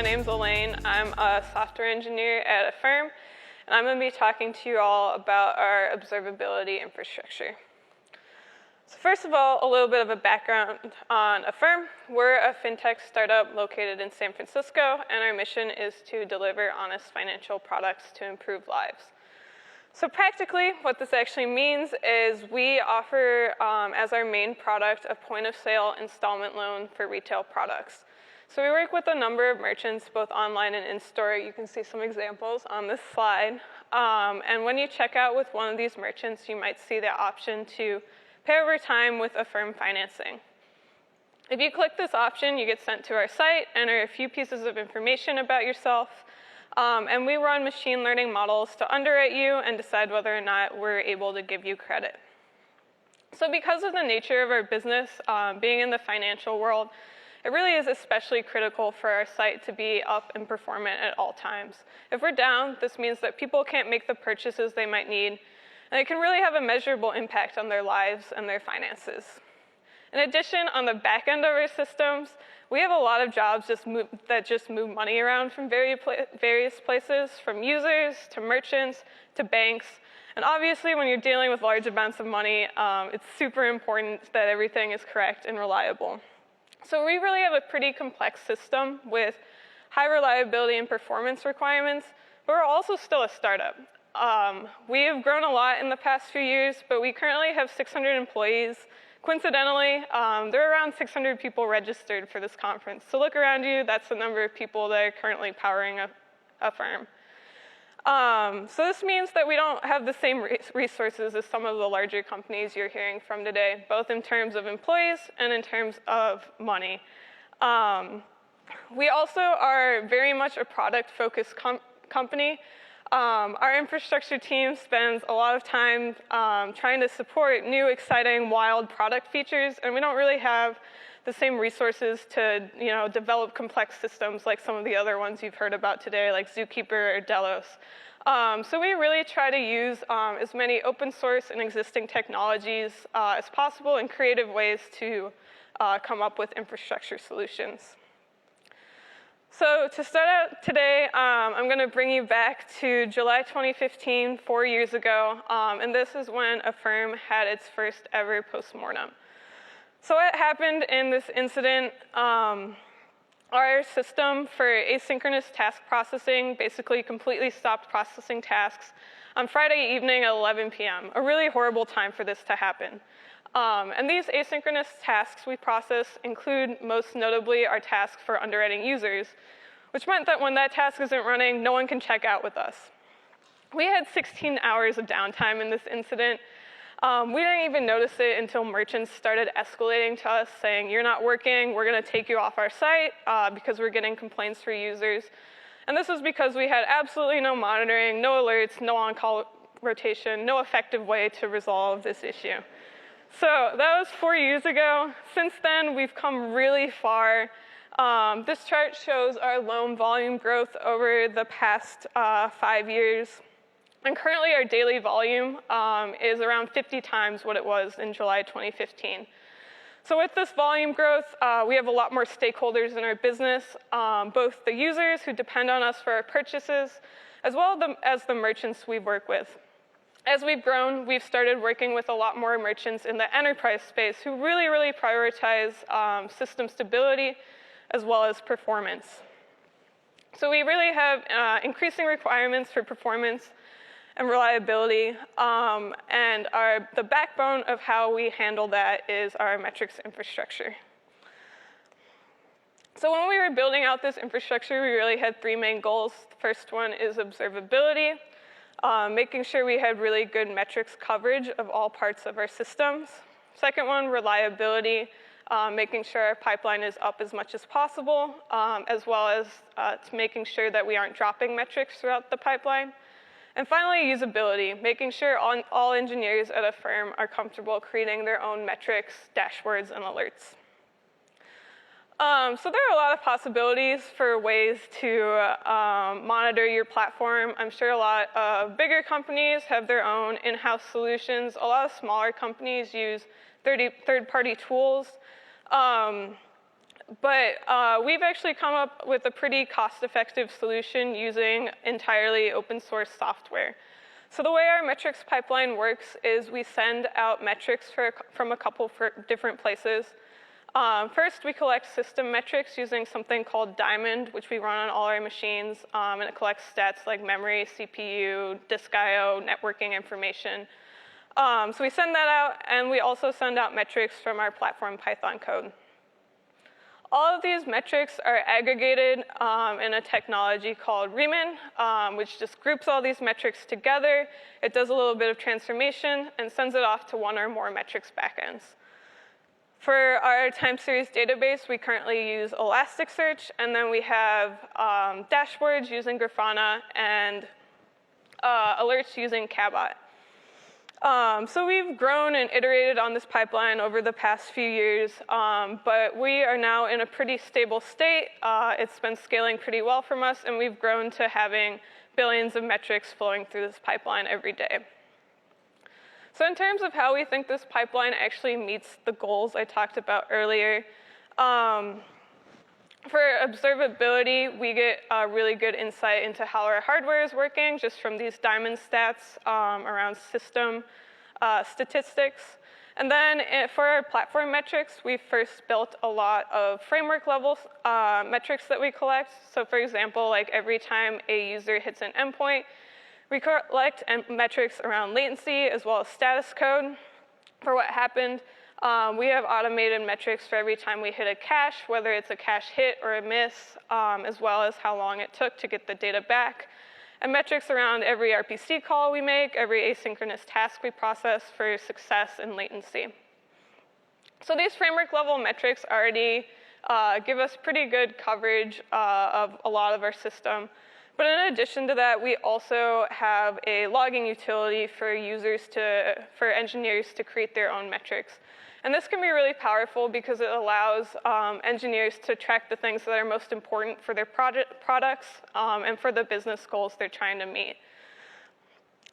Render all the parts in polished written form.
My name's Elaine. I'm a software engineer at Affirm, and I'm going to be talking to you all about our observability infrastructure. So first of all, a little bit of a background on Affirm. We're a fintech startup located in San Francisco, and our mission is to deliver honest financial products to improve lives. So practically, what this actually means is we offer, as our main product, a point-of-sale installment loan for retail products. So we work with a number of merchants, both online and in-store. You can see some examples on this slide. And when you check out with one of these merchants, you might see the option to pay over time with Affirm financing. If you click this option, you get sent to our site, enter a few pieces of information about yourself, and we run machine learning models to underwrite you and decide whether or not we're able to give you credit. So because of the nature of our business, being in the financial world, it really is especially critical for our site to be up and performant at all times. If we're down, this means that people can't make the purchases they might need, and it can really have a measurable impact on their lives and their finances. In addition, on the back end of our systems, we have a lot of jobs that just move money around from various places, from users to merchants to banks. And obviously, when you're dealing with large amounts of money, it's super important that everything is correct and reliable. So we really have a pretty complex system with high reliability and performance requirements, but we're also still a startup. We have grown a lot in the past few years, but we currently have 600 employees. Coincidentally, there are around 600 people registered for this conference. So look around you, that's the number of people that are currently powering Affirm. So this means that we don't have the same resources as some of the larger companies you're hearing from today, both in terms of employees and in terms of money. We also are very much a product-focused company. Our infrastructure team spends a lot of time trying to support new, exciting, wild product features, and we don't really have the same resources to develop complex systems like some of the other ones you've heard about today, like Zookeeper or Delos. So we really try to use as many open source and existing technologies as possible in creative ways to come up with infrastructure solutions. So to start out today, I'm going to bring you back to July 2015, 4 years ago, and this is when Affirm had its first ever postmortem. So what happened in this incident, our system for asynchronous task processing basically completely stopped processing tasks on Friday evening at 11 p.m., a really horrible time for this to happen. And these asynchronous tasks we process include, most notably, our task for underwriting users, which meant that when that task isn't running, no one can check out with us. We had 16 hours of downtime in this incident. We didn't even notice it until merchants started escalating to us, saying, "You're not working, we're going to take you off our site," because we're getting complaints from users. And this was because we had absolutely no monitoring, no alerts, no on-call rotation, no effective way to resolve this issue. So that was 4 years ago. Since then, we've come really far. This chart shows our loan volume growth over the past 5 years. And currently, our daily volume is around 50 times what it was in July 2015. So with this volume growth, we have a lot more stakeholders in our business, both the users who depend on us for our purchases, as well as the merchants we work with. As we've grown, we've started working with a lot more merchants in the enterprise space who really prioritize system stability as well as performance. So we really have increasing requirements for performance and reliability, and the backbone of how we handle that is our metrics infrastructure. So when we were building out this infrastructure, we really had three main goals. The first one is observability, making sure we had really good metrics coverage of all parts of our systems. Second one, reliability, making sure our pipeline is up as much as possible, as well as making sure that we aren't dropping metrics throughout the pipeline. And finally, usability, making sure all engineers at Affirm are comfortable creating their own metrics, dashboards, and alerts. So there are a lot of possibilities for ways to monitor your platform. I'm sure a lot of bigger companies have their own in-house solutions. A lot of smaller companies use third-party tools. But we've actually come up with a pretty cost-effective solution using entirely open source software. So the way our metrics pipeline works is we send out metrics from a couple different places. First, we collect system metrics using something called Diamond, which we run on all our machines, and it collects stats like memory, CPU, disk I/O, networking information. So we send that out, and we also send out metrics from our platform Python code. All of these metrics are aggregated in a technology called Riemann, which just groups all these metrics together. It does a little bit of transformation and sends it off to one or more metrics backends. For our time series database, we currently use Elasticsearch, and then we have dashboards using Grafana and alerts using Cabot. So we've grown and iterated on this pipeline over the past few years, but we are now in a pretty stable state. It's been scaling pretty well from us, and we've grown to having billions of metrics flowing through this pipeline every day. So in terms of how we think this pipeline actually meets the goals I talked about earlier, for observability, we get a really good insight into how our hardware is working just from these diamond stats around system statistics. And then for our platform metrics, we first built a lot of framework level metrics that we collect. So for example, like every time a user hits an endpoint, we collect metrics around latency as well as status code for what happened. We have automated metrics for every time we hit a cache, whether it's a cache hit or a miss, as well as how long it took to get the data back. And metrics around every RPC call we make, every asynchronous task we process for success and latency. So these framework level metrics already give us pretty good coverage of a lot of our system. But in addition to that, we also have a logging utility for engineers to create their own metrics. And this can be really powerful because it allows engineers to track the things that are most important for their products and for the business goals they're trying to meet.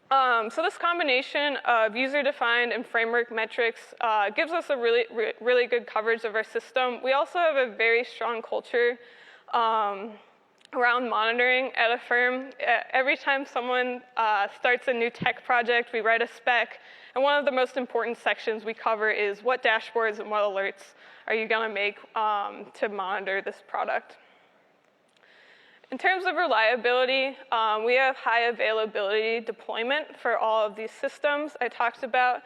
So this combination of user-defined and framework metrics gives us a really good coverage of our system. We also have a very strong culture around monitoring at Affirm. Every time someone starts a new tech project, we write a spec, and one of the most important sections we cover is what dashboards and what alerts are you going to make to monitor this product. In terms of reliability, we have high availability deployment for all of these systems I talked about.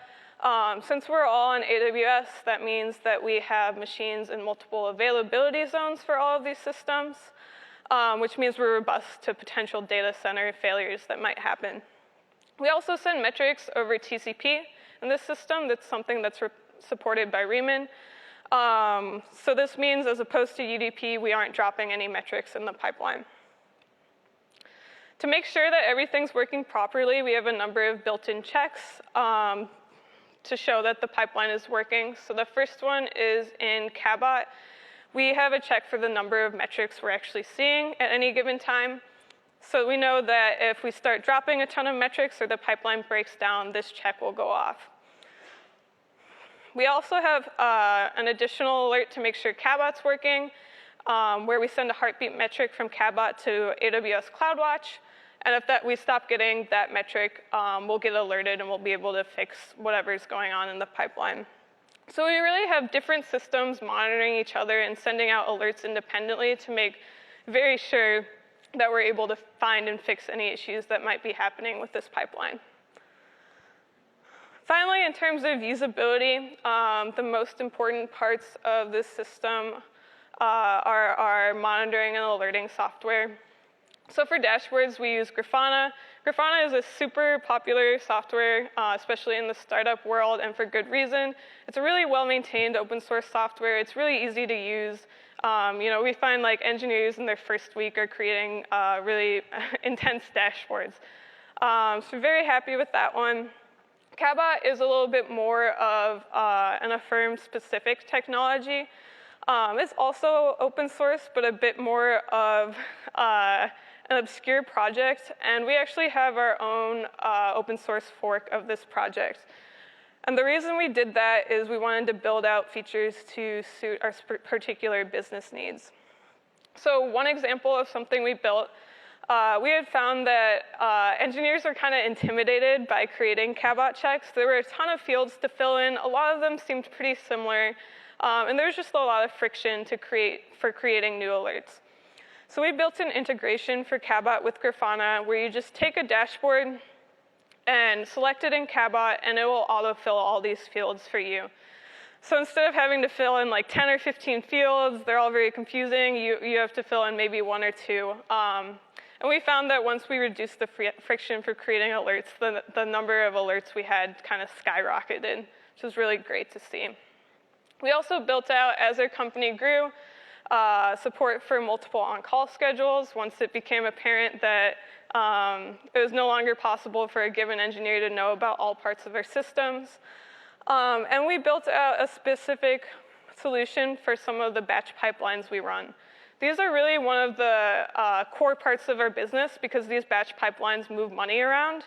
Since we're all on AWS, that means that we have machines in multiple availability zones for all of these systems. Which means we're robust to potential data center failures that might happen. We also send metrics over TCP in this system. That's something that's supported by Riemann. So this means, as opposed to UDP, we aren't dropping any metrics in the pipeline. To make sure that everything's working properly, we have a number of built-in checks to show that the pipeline is working. So the first one is in Cabot. We have a check for the number of metrics we're actually seeing at any given time. So we know that if we start dropping a ton of metrics or the pipeline breaks down, this check will go off. We also have an additional alert to make sure Cabot's working, where we send a heartbeat metric from Cabot to AWS CloudWatch. And if we stop getting that metric, we'll get alerted and we'll be able to fix whatever's going on in the pipeline. So we really have different systems monitoring each other and sending out alerts independently to make very sure that we're able to find and fix any issues that might be happening with this pipeline. Finally, in terms of usability, the most important parts of this system are our monitoring and alerting software. So for dashboards, we use Grafana. Grafana is a super popular software, especially in the startup world, and for good reason. It's a really well-maintained open source software. It's really easy to use. We find like engineers in their first week are creating really intense dashboards. So we're very happy with that one. Cabot is a little bit more of an Affirm-specific technology. It's also open source, but a bit more of an obscure project, and we actually have our own open source fork of this project. And the reason we did that is we wanted to build out features to suit our particular business needs. So one example of something we built, we had found that engineers are kind of intimidated by creating caveat checks. There were a ton of fields to fill in. A lot of them seemed pretty similar. And there was just a lot of friction for creating new alerts. So we built an integration for Cabot with Grafana where you just take a dashboard and select it in Cabot, and it will autofill all these fields for you. So instead of having to fill in like 10 or 15 fields, they're all very confusing, you have to fill in maybe 1 or 2. And we found that once we reduced the friction for creating alerts, the number of alerts we had kind of skyrocketed, which was really great to see. We also built out, as our company grew, support for multiple on-call schedules once it became apparent that it was no longer possible for a given engineer to know about all parts of our systems. And we built out a specific solution for some of the batch pipelines we run. These are really one of the core parts of our business because these batch pipelines move money around.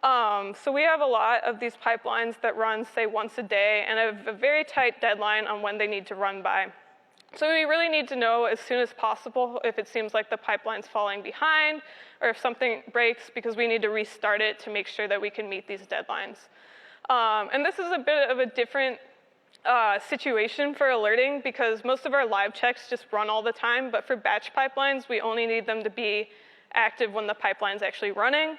So we have a lot of these pipelines that run, say, once a day and have a very tight deadline on when they need to run by. So we really need to know as soon as possible if it seems like the pipeline's falling behind or if something breaks because we need to restart it to make sure that we can meet these deadlines. And this is a bit of a different situation for alerting because most of our live checks just run all the time, but for batch pipelines, we only need them to be active when the pipeline's actually running,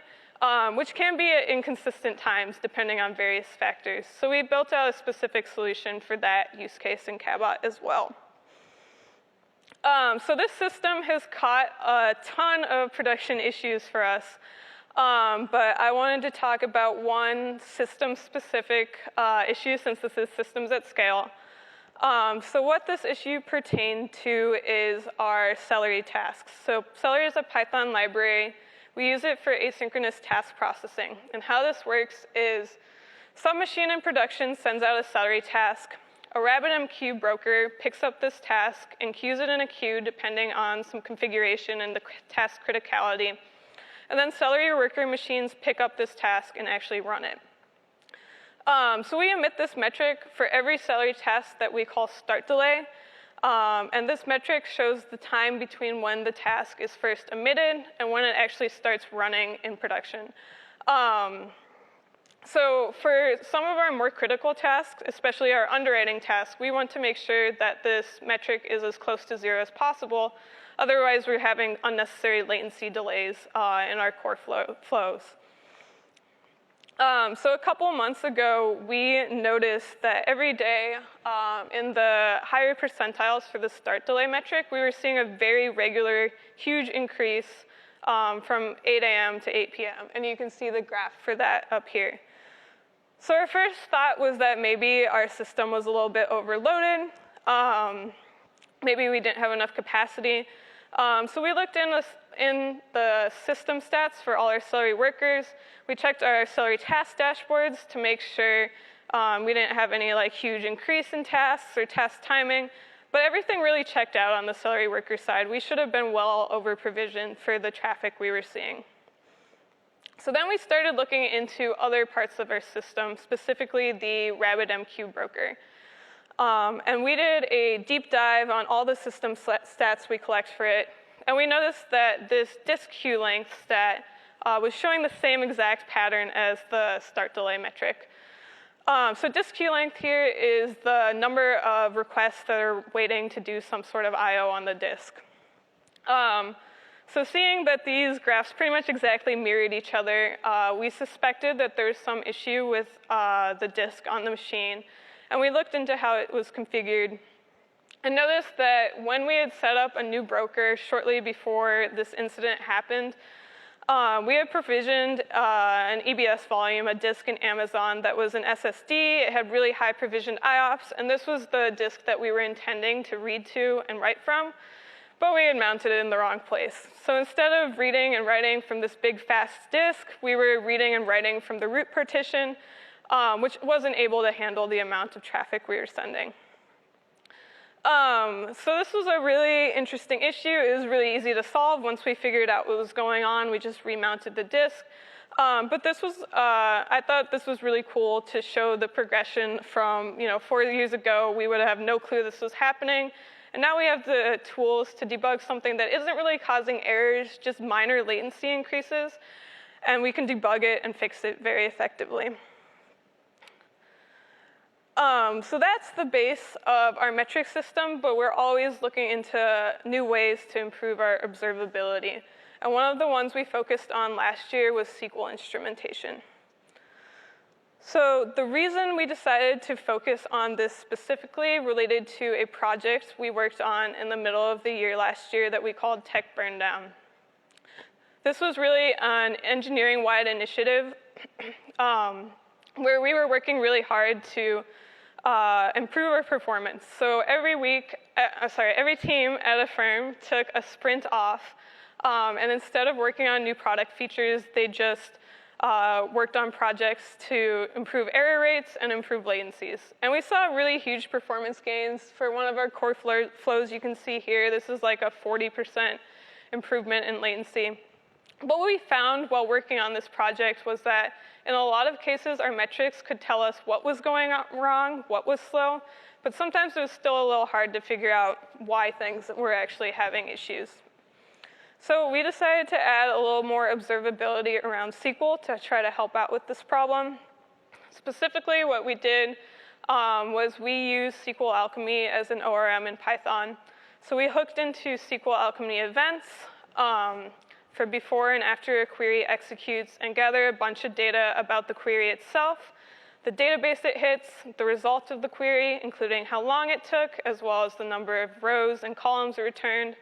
which can be at inconsistent times depending on various factors. So we built out a specific solution for that use case in Cabot as well. So this system has caught a ton of production issues for us, but I wanted to talk about one system-specific issue since this is systems at scale. So what this issue pertained to is our Celery tasks. So Celery is a Python library. We use it for asynchronous task processing. And how this works is some machine in production sends out a Celery task. A RabbitMQ broker picks up this task and queues it in a queue depending on some configuration and the task criticality. And then Celery worker machines pick up this task and actually run it. So we emit this metric for every Celery task that we call start delay. And this metric shows the time between when the task is first emitted and when it actually starts running in production. So for some of our more critical tasks, especially our underwriting tasks, we want to make sure that this metric is as close to 0 as possible. Otherwise, we're having unnecessary latency delays in our core flows. So a couple months ago, we noticed that every day in the higher percentiles for the start delay metric, we were seeing a very regular, huge increase from 8 a.m. to 8 p.m. And you can see the graph for that up here. So our first thought was that maybe our system was a little bit overloaded. Maybe we didn't have enough capacity. So we looked in the system stats for all our Celery workers. We checked our Celery task dashboards to make sure we didn't have any huge increase in tasks or task timing. But everything really checked out on the Celery worker side. We should have been well over provisioned for the traffic we were seeing. So then we started looking into other parts of our system, specifically the RabbitMQ broker. And we did a deep dive on all the system stats we collect for it. And we noticed that this disk queue length stat was showing the same exact pattern as the start delay metric. So disk queue length here is the number of requests that are waiting to do some sort of I/O on the disk. So seeing that these graphs pretty much exactly mirrored each other, we suspected that there was some issue with the disk on the machine. And we looked into how it was configured and noticed that when we had set up a new broker shortly before this incident happened, we had provisioned an EBS volume, a disk in Amazon that was an SSD. It had really high provisioned IOPS, and this was the disk that we were intending to read to and write from, but we had mounted it in the wrong place. So instead of reading and writing from this big fast disk, we were reading and writing from the root partition, which wasn't able to handle the amount of traffic we were sending. So this was a really interesting issue. It was really easy to solve. Once we figured out what was going on, we just remounted the disk. But this was, I thought this was really cool to show the progression from, 4 years ago, we would have no clue this was happening. And now we have the tools to debug something that isn't really causing errors, just minor latency increases. And we can debug it and fix it very effectively. So that's the base of our metric system, but we're always looking into new ways to improve our observability. And one of the ones we focused on last year was SQL instrumentation. So the reason we decided to focus on this specifically related to a project we worked on in the middle of the year last year that we called Tech Burndown. This was really an engineering-wide initiative where we were working really hard to improve our performance. So every team at Affirm took a sprint off, and instead of working on new product features, they just worked on projects to improve error rates and improve latencies. And we saw really huge performance gains. For one of our core flows you can see here, this is like a 40% improvement in latency. But what we found while working on this project was that in a lot of cases, our metrics could tell us what was going wrong, what was slow, but sometimes it was still a little hard to figure out why things were actually having issues. So we decided to add a little more observability around SQL to try to help out with this problem. Specifically, what we did was we used SQL Alchemy as an ORM in Python. So we hooked into SQL Alchemy events for before and after a query executes and gather a bunch of data about the query itself, the database it hits, the result of the query, including how long it took, as well as the number of rows and columns returned,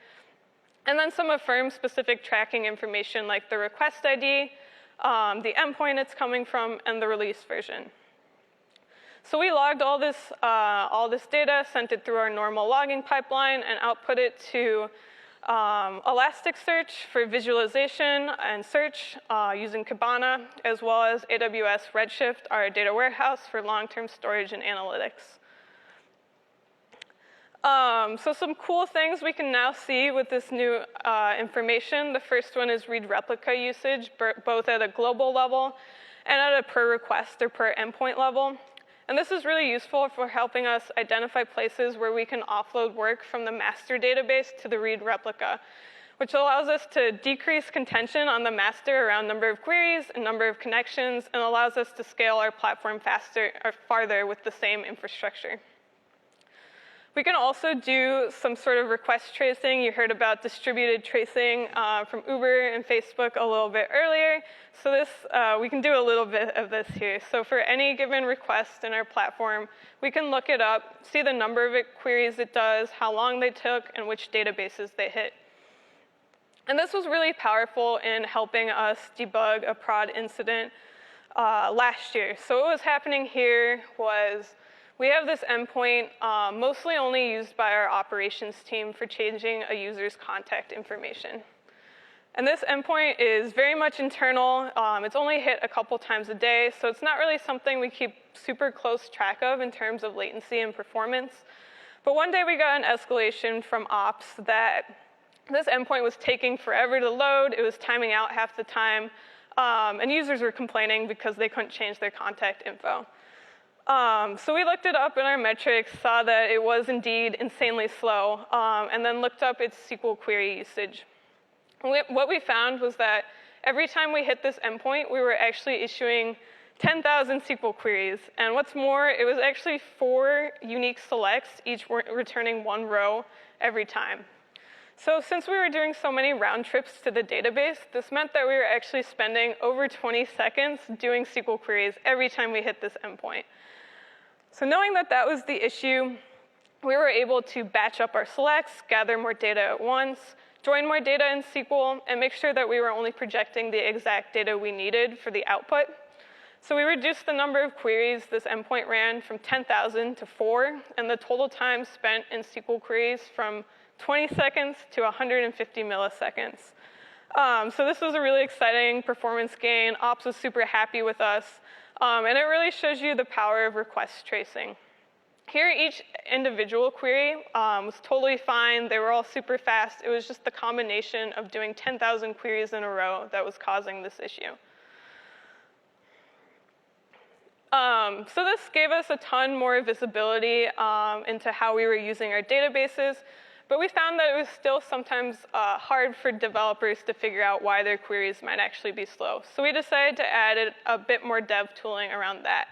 and then some Affirm-specific tracking information like the request ID, the endpoint it's coming from, and the release version. So we logged all this data, sent it through our normal logging pipeline, and output it to Elasticsearch for visualization and search using Kibana, as well as AWS Redshift, our data warehouse for long-term storage and analytics. So some cool things we can now see with this new information. The first one is read replica usage, both at a global level and at a per request or per endpoint level. And this is really useful for helping us identify places where we can offload work from the master database to the read replica, which allows us to decrease contention on the master around number of queries and number of connections, and allows us to scale our platform faster or farther with the same infrastructure. We can also do some sort of request tracing. You heard about distributed tracing from Uber and Facebook a little bit earlier. So this, we can do a little bit of this here. So for any given request in our platform, we can look it up, see the number of queries it does, how long they took, and which databases they hit. And this was really powerful in helping us debug a prod incident last year. So what was happening here was we have this endpoint mostly only used by our operations team for changing a user's contact information. And this endpoint is very much internal. It's only hit a couple times a day, so it's not really something we keep super close track of in terms of latency and performance. But one day we got an escalation from ops that this endpoint was taking forever to load. It was timing out half the time. And users were complaining because they couldn't change their contact info. So we looked it up in our metrics, saw that it was indeed insanely slow, and then looked up its SQL query usage. What we found was that every time we hit this endpoint, we were actually issuing 10,000 SQL queries. And what's more, it was actually 4 unique selects, each returning 1 row every time. So since we were doing so many round trips to the database, this meant that we were actually spending over 20 seconds doing SQL queries every time we hit this endpoint. So knowing that that was the issue, we were able to batch up our selects, gather more data at once, join more data in SQL, and make sure that we were only projecting the exact data we needed for the output. So we reduced the number of queries this endpoint ran from 10,000 to 4, and the total time spent in SQL queries from 20 seconds to 150 milliseconds. So this was a really exciting performance gain. Ops was super happy with us. And it really shows you the power of request tracing. Here, each individual query was totally fine. They were all super fast. It was just the combination of doing 10,000 queries in a row that was causing this issue. So this gave us a ton more visibility into how we were using our databases, but we found that it was still sometimes hard for developers to figure out why their queries might actually be slow. So we decided to add a bit more dev tooling around that.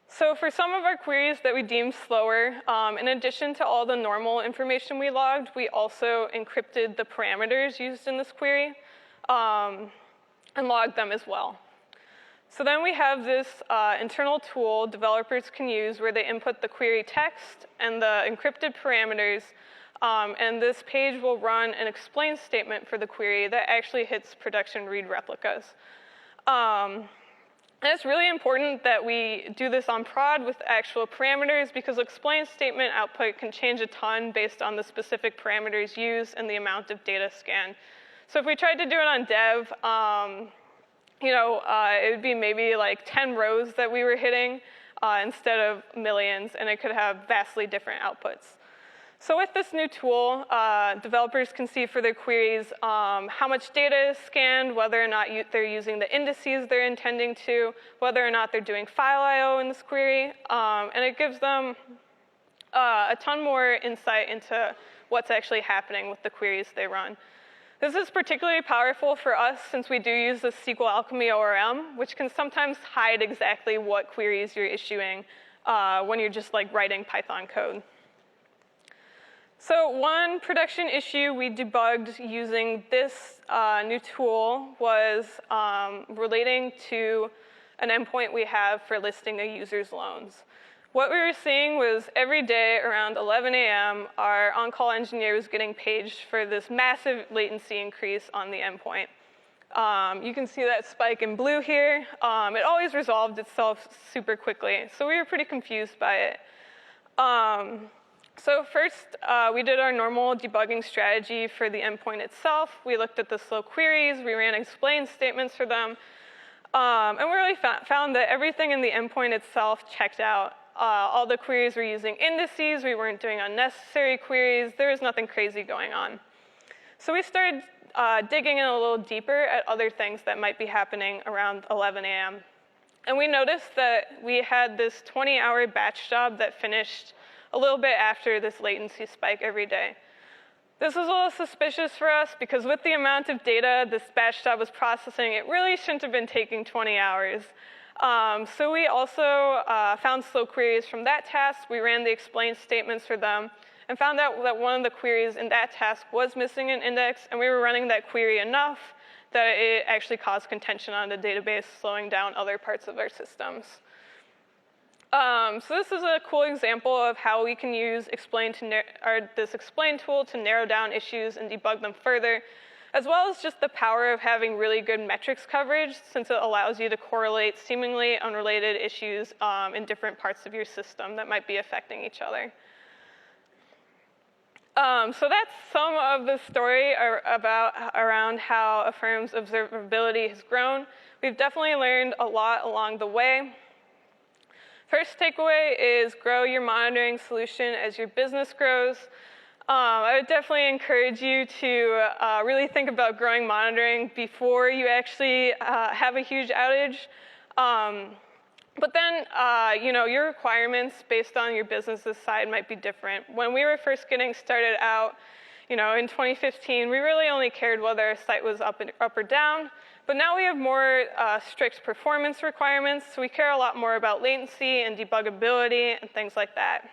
So for some of our queries that we deemed slower, in addition to all the normal information we logged, we also encrypted the parameters used in this query and logged them as well. So then we have this internal tool developers can use where they input the query text and the encrypted parameters, and this page will run an explain statement for the query that actually hits production read replicas. And it's really important that we do this on prod with actual parameters because explain statement output can change a ton based on the specific parameters used and the amount of data scanned. So if we tried to do it on dev, it would be maybe like 10 rows that we were hitting instead of millions, and it could have vastly different outputs. So with this new tool, developers can see for their queries how much data is scanned, whether or not they're using the indices they're intending to, whether or not they're doing file I/O in this query, and it gives them a ton more insight into what's actually happening with the queries they run. This is particularly powerful for us since we do use the SQL Alchemy ORM, which can sometimes hide exactly what queries you're issuing when you're just like writing Python code. So one production issue we debugged using this new tool was relating to an endpoint we have for listing a user's loans. What we were seeing was every day around 11 a.m., our on-call engineer was getting paged for this massive latency increase on the endpoint. You can see that spike in blue here. It always resolved itself super quickly, so we were pretty confused by it. So first, we did our normal debugging strategy for the endpoint itself. We looked at the slow queries. We ran explain statements for them. And we really found that everything in the endpoint itself checked out. All the queries were using indices. We weren't doing unnecessary queries. There was nothing crazy going on. So we started digging in a little deeper at other things that might be happening around 11 a.m. And we noticed that we had this 20-hour batch job that finished a little bit after this latency spike every day. This was a little suspicious for us because with the amount of data this batch job was processing, it really shouldn't have been taking 20 hours. So we also found slow queries from that task. We ran the explain statements for them and found out that one of the queries in that task was missing an index, and we were running that query enough that it actually caused contention on the database, slowing down other parts of our systems. So this is a cool example of how we can use this explain tool to narrow down issues and debug them further, as well as just the power of having really good metrics coverage, since it allows you to correlate seemingly unrelated issues in different parts of your system that might be affecting each other. So that's some of the story around how Affirm's observability has grown. We've definitely learned a lot along the way. First takeaway is grow your monitoring solution as your business grows. I would definitely encourage you to really think about growing monitoring before you actually have a huge outage. But then, your requirements based on your business's side might be different. When we were first getting started out, in 2015, we really only cared whether our site was up or down. But now we have more strict performance requirements, so we care a lot more about latency and debuggability and things like that.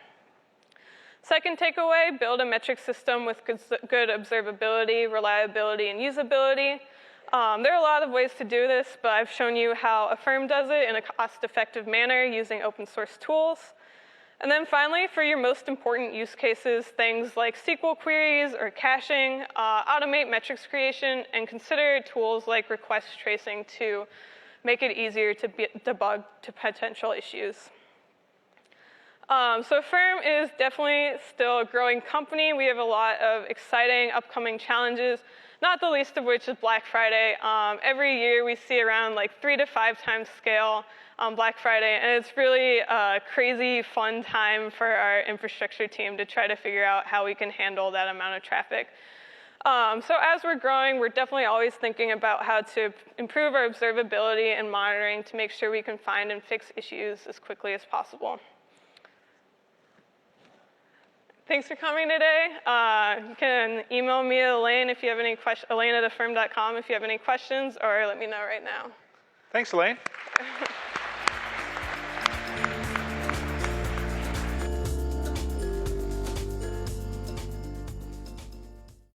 Second takeaway, build a metric system with good observability, reliability, and usability. There are a lot of ways to do this, but I've shown you how Affirm does it in a cost-effective manner using open source tools. And then finally, for your most important use cases, things like SQL queries or caching, automate metrics creation, and consider tools like request tracing to make it easier to debug to potential issues. So Affirm is definitely still a growing company. We have a lot of exciting upcoming challenges, not the least of which is Black Friday. Every year we see around like 3 to 5 times scale on Black Friday, and it's really a crazy fun time for our infrastructure team to try to figure out how we can handle that amount of traffic. So as we're growing, we're definitely always thinking about how to improve our observability and monitoring to make sure we can find and fix issues as quickly as possible. Thanks for coming today. You can email me at Elaine if you have any questions, Elaine@affirm.com if you have any questions, or let me know right now. Thanks, Elaine.